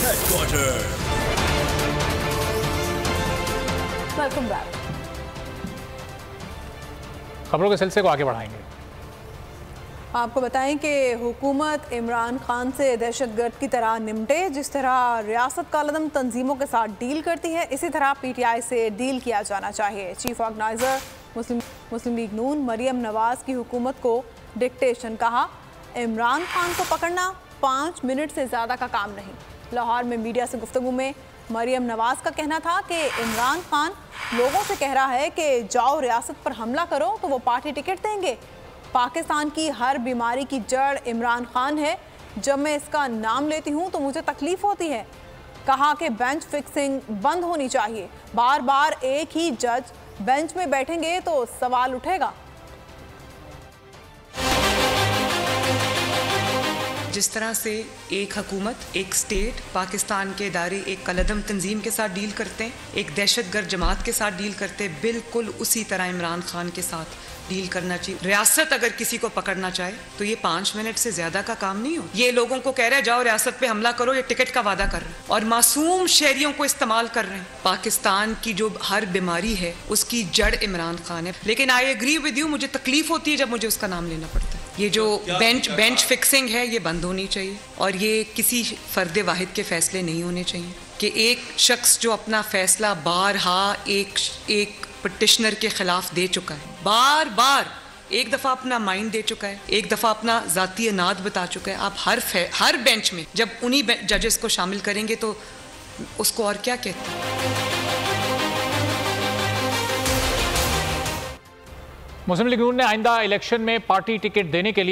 Headquarter. Welcome back. खबरों के सिलसिले को आगे बढ़ाएंगे। आपको बताएं कि हुकूमत इमरान खान से दहशतगर्द की तरह निपटे। जिस तरह रियासत कालदम तंजीमों के साथ डील करती है, इसी तरह PTI से डील किया जाना चाहिए। चीफ ऑर्गेनाइजर मुस्लिम लीग नून मरियम नवाज की हुकूमत को डिक्टेशन। कहा, इमरान खान को पकड़ना 5 मिनट से ज़्यादा का काम नहीं। लाहौर में मीडिया से गुफ्तगू में मरियम नवाज का कहना था कि इमरान खान लोगों से कह रहा है कि जाओ रियासत पर हमला करो तो वो पार्टी टिकट देंगे। पाकिस्तान की हर बीमारी की जड़ इमरान खान है। जब मैं इसका नाम लेती हूँ तो मुझे तकलीफ होती है। कहा कि बेंच फिक्सिंग बंद होनी चाहिए। बार बार एक ही जज बेंच में बैठेंगे तो सवाल उठेगा। जिस तरह से एक हुकूमत, एक स्टेट, पाकिस्तान के इदारे एक कलदम तंजीम के साथ डील करते हैं, एक दहशतगर्द जमात के साथ डील करते हैं, बिल्कुल उसी तरह इमरान खान के साथ डील करना चाहिए। रियासत अगर किसी को पकड़ना चाहे तो ये 5 मिनट से ज्यादा का काम नहीं हो। ये लोगों को कह रहे हैं जाओ रियासत पे हमला करो, ये टिकट का वादा कर रहे हैं और मासूम शहरियों को इस्तेमाल कर रहे हैं। पाकिस्तान की जो हर बीमारी है उसकी जड़ इमरान खान है। लेकिन आई एग्री विद यू, मुझे तकलीफ होती है जब मुझे उसका नाम लेना पड़ता है। ये जो बेंच फिक्सिंग है ये बंद होनी चाहिए और ये किसी फर्द वाहिद के फैसले नहीं होने चाहिए कि एक शख्स जो अपना फैसला बारहा एक पिटिशनर के खिलाफ दे चुका है, बार बार एक दफ़ा अपना माइंड दे चुका है, एक दफ़ा अपना ज़ाती अनाद बता चुका है। आप हर बेंच में जब उन्हीं जजेस को शामिल करेंगे तो उसको और क्या कहते हैं। मुस्लिम लीग नून ने आइंदा इलेक्शन में पार्टी टिकट देने के लिए